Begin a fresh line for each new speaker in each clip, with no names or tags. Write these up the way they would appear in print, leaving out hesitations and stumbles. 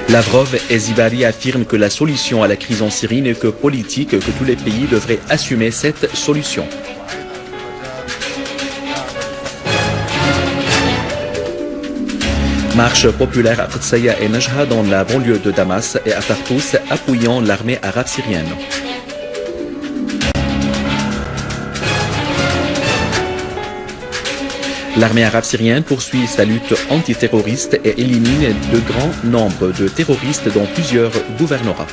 Lavrov et Zibari affirment que la solution à la crise en Syrie n'est que politique, que tous les pays devraient assumer cette solution. Marche populaire à Qudsaïa et Najha dans la banlieue de Damas et à Tartous, appuyant l'armée arabe syrienne. L'armée arabe syrienne poursuit sa lutte antiterroriste et élimine de grands nombres de terroristes dans plusieurs gouvernorats.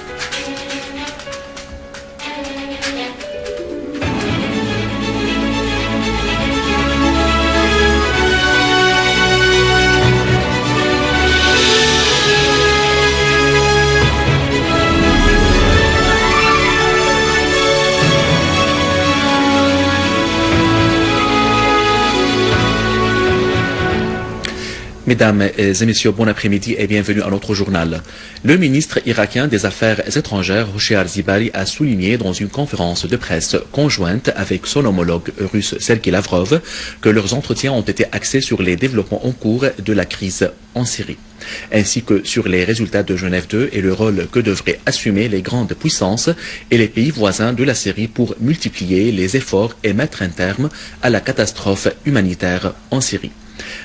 Mesdames et messieurs, bon après-midi et bienvenue à notre journal. Le ministre irakien des Affaires étrangères, Hoshyar Zibari, a souligné dans une conférence de presse conjointe avec son homologue russe Sergei Lavrov que leurs entretiens ont été axés sur les développements en cours de la crise en Syrie, ainsi que sur les résultats de Genève II et le rôle que devraient assumer les grandes puissances et les pays voisins de la Syrie pour multiplier les efforts et mettre un terme à la catastrophe humanitaire en Syrie.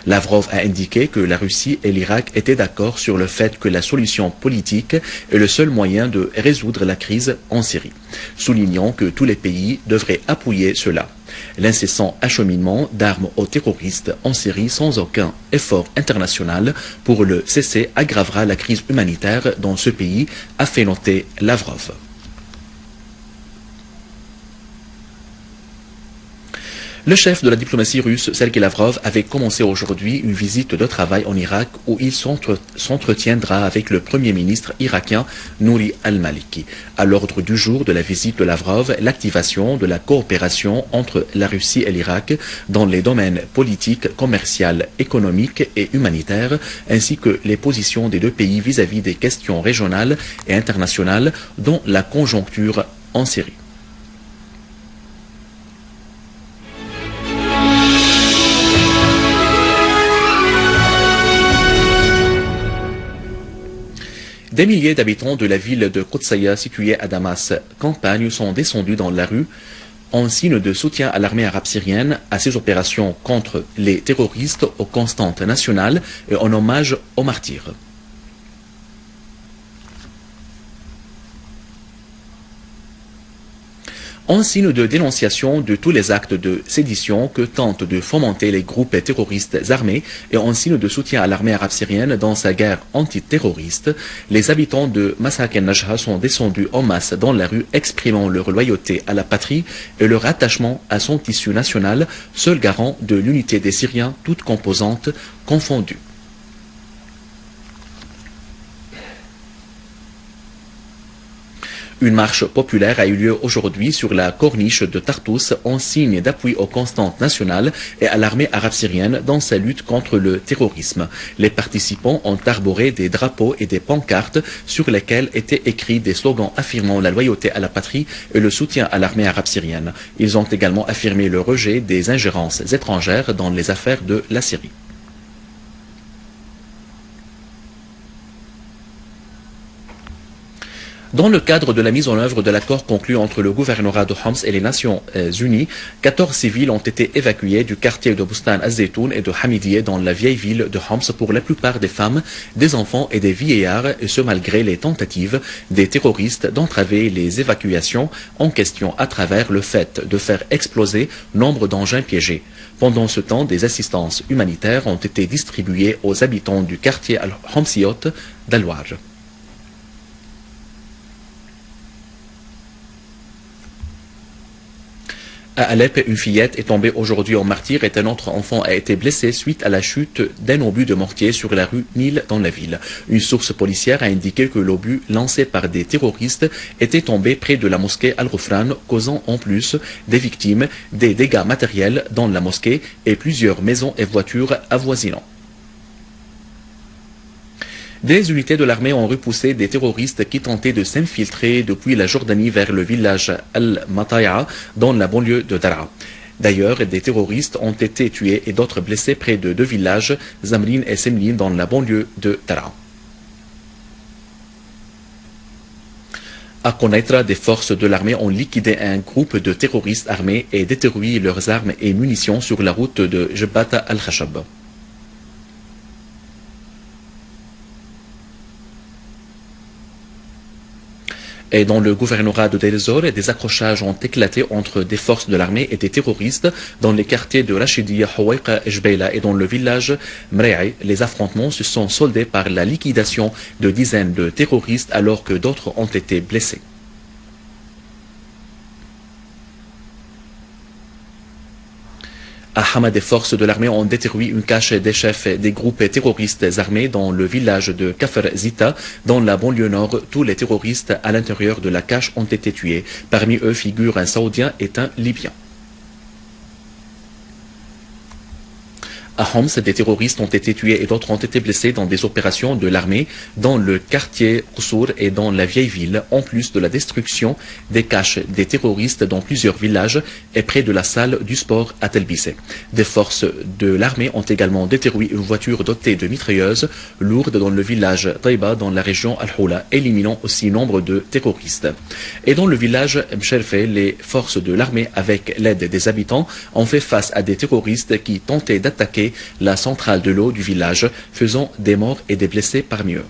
Lavrov a indiqué que la Russie et l'Irak étaient d'accord sur le fait que la solution politique est le seul moyen de résoudre la crise en Syrie, soulignant que tous les pays devraient appuyer cela. L'incessant acheminement d'armes aux terroristes en Syrie sans aucun effort international pour le cesser aggravera la crise humanitaire dans ce pays, a fait noter Lavrov. Le chef de la diplomatie russe, Sergei Lavrov, avait commencé aujourd'hui une visite de travail en Irak où il s'entretiendra avec le premier ministre irakien Nouri al-Maliki. À l'ordre du jour de la visite de Lavrov, l'activation de la coopération entre la Russie et l'Irak dans les domaines politiques, commerciaux, économiques et humanitaires, ainsi que les positions des deux pays vis-à-vis des questions régionales et internationales, dont la conjoncture en Syrie. Des milliers d'habitants de la ville de Qudsaïa, située à Damas, campagne, sont descendus dans la rue en signe de soutien à l'armée arabe syrienne, à ses opérations contre les terroristes, aux constantes nationales et en hommage aux martyrs. En signe de dénonciation de tous les actes de sédition que tentent de fomenter les groupes terroristes armés et en signe de soutien à l'armée arabe syrienne dans sa guerre antiterroriste, les habitants de Massak et Najha sont descendus en masse dans la rue exprimant leur loyauté à la patrie et leur attachement à son tissu national, seul garant de l'unité des Syriens, toutes composantes confondues. Une marche populaire a eu lieu aujourd'hui sur la corniche de Tartous en signe d'appui aux constantes nationales et à l'armée arabe syrienne dans sa lutte contre le terrorisme. Les participants ont arboré des drapeaux et des pancartes sur lesquels étaient écrits des slogans affirmant la loyauté à la patrie et le soutien à l'armée arabe syrienne. Ils ont également affirmé le rejet des ingérences étrangères dans les affaires de la Syrie. Dans le cadre de la mise en œuvre de l'accord conclu entre le gouvernorat de Homs et les Nations Unies, 14 civils ont été évacués du quartier de Bustan Az-Zaytoun et de Hamidiyeh dans la vieille ville de Homs, pour la plupart des femmes, des enfants et des vieillards, et ce malgré les tentatives des terroristes d'entraver les évacuations en question à travers le fait de faire exploser nombre d'engins piégés. Pendant ce temps, des assistances humanitaires ont été distribuées aux habitants du quartier Al-Homsiyot d'Al-War. À Alep, une fillette est tombée aujourd'hui en martyr et un autre enfant a été blessé suite à la chute d'un obus de mortier sur la rue Nil dans la ville. Une source policière a indiqué que l'obus lancé par des terroristes était tombé près de la mosquée Al-Ghufran, causant en plus des victimes, des dégâts matériels dans la mosquée et plusieurs maisons et voitures avoisinant. Des unités de l'armée ont repoussé des terroristes qui tentaient de s'infiltrer depuis la Jordanie vers le village Al-Mataya dans la banlieue de Daraa. D'ailleurs, des terroristes ont été tués et d'autres blessés près de deux villages, Zamrin et Semlin, dans la banlieue de Daraa. À connaître, des forces de l'armée ont liquidé un groupe de terroristes armés et détruit leurs armes et munitions sur la route de Jebata al-Khashab. Et dans le gouvernorat de Deir ez-Zor, des accrochages ont éclaté entre des forces de l'armée et des terroristes dans les quartiers de Rachidia, Houaïqa et Jbeila et dans le village Mre'i. Les affrontements se sont soldés par la liquidation de dizaines de terroristes alors que d'autres ont été blessés. À Hama, des forces de l'armée ont détruit une cache des chefs des groupes terroristes armés dans le village de Kafr Zita, dans la banlieue nord. Tous les terroristes à l'intérieur de la cache ont été tués. Parmi eux figure un Saoudien et un Libyen. À Homs, des terroristes ont été tués et d'autres ont été blessés dans des opérations de l'armée dans le quartier Qussour et dans la vieille ville, en plus de la destruction des caches des terroristes dans plusieurs villages et près de la salle du sport à Tel Bisse. Des forces de l'armée ont également détruit une voiture dotée de mitrailleuses lourdes dans le village Taïba dans la région Al-Houla, éliminant aussi nombre de terroristes. Et dans le village Mcherfe, les forces de l'armée, avec l'aide des habitants, ont fait face à des terroristes qui tentaient d'attaquer la centrale de l'eau du village, faisant des morts et des blessés parmi eux.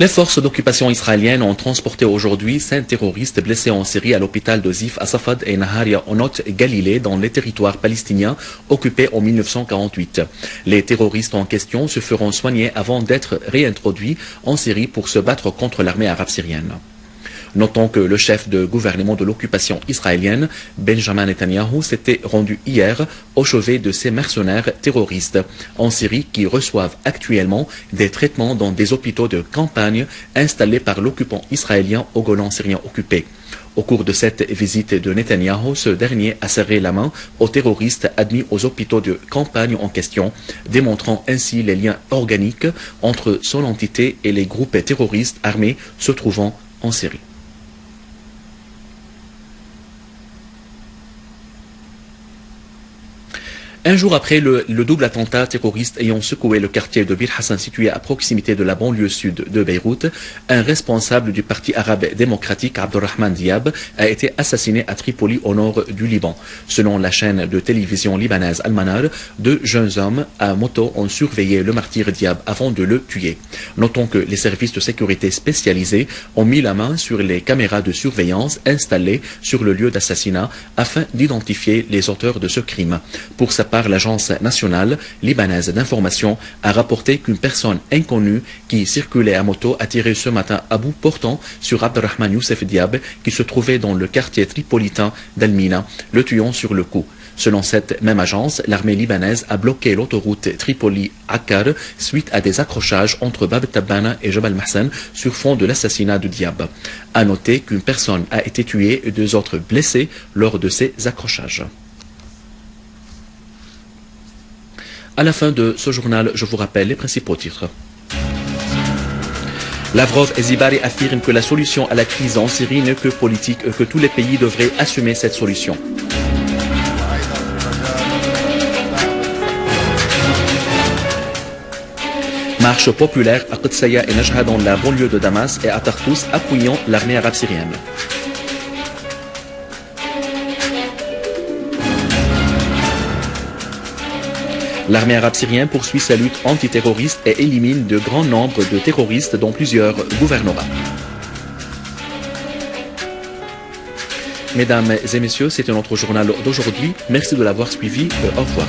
Les forces d'occupation israéliennes ont transporté aujourd'hui 5 terroristes blessés en Syrie à l'hôpital de Zif, Asafad et Naharia Onot Galilée dans les territoires palestiniens occupés en 1948. Les terroristes en question se feront soigner avant d'être réintroduits en Syrie pour se battre contre l'armée arabe syrienne. Notons que le chef de gouvernement de l'occupation israélienne, Benjamin Netanyahu, s'était rendu hier au chevet de ces mercenaires terroristes en Syrie qui reçoivent actuellement des traitements dans des hôpitaux de campagne installés par l'occupant israélien au Golan syrien occupé. Au cours de cette visite de Netanyahu, ce dernier a serré la main aux terroristes admis aux hôpitaux de campagne en question, démontrant ainsi les liens organiques entre son entité et les groupes terroristes armés se trouvant en Syrie. Un jour après le double attentat terroriste ayant secoué le quartier de Bir Hassan situé à proximité de la banlieue sud de Beyrouth, un responsable du parti arabe démocratique, Abdurrahman Diab, a été assassiné à Tripoli au nord du Liban. Selon la chaîne de télévision libanaise Al-Manar, 2 jeunes hommes à moto ont surveillé le martyr Diab avant de le tuer. Notons que les services de sécurité spécialisés ont mis la main sur les caméras de surveillance installées sur le lieu d'assassinat afin d'identifier les auteurs de ce crime. Pour sa part, l'agence nationale libanaise d'information a rapporté qu'une personne inconnue qui circulait à moto a tiré ce matin à bout portant sur Abdurrahman Youssef Diab qui se trouvait dans le quartier tripolitain d'Al-Mina, le tuant sur le coup. Selon cette même agence, l'armée libanaise a bloqué l'autoroute Tripoli-Akkar suite à des accrochages entre Bab Tabbana et Jabal Mahsen sur fond de l'assassinat de Diab. À noter qu'une personne a été tuée et 2 autres blessés lors de ces accrochages. À la fin de ce journal, je vous rappelle les principaux titres. Lavrov et Zibari affirment que la solution à la crise en Syrie n'est que politique et que tous les pays devraient assumer cette solution. Marche populaire à Qudsiya et Najha dans la banlieue de Damas et à Tartous appuyant l'armée arabe syrienne. L'armée arabe syrienne poursuit sa lutte antiterroriste et élimine de grands nombres de terroristes dans plusieurs gouvernorats. Mesdames et messieurs, c'était notre journal d'aujourd'hui. Merci de l'avoir suivi. Au revoir.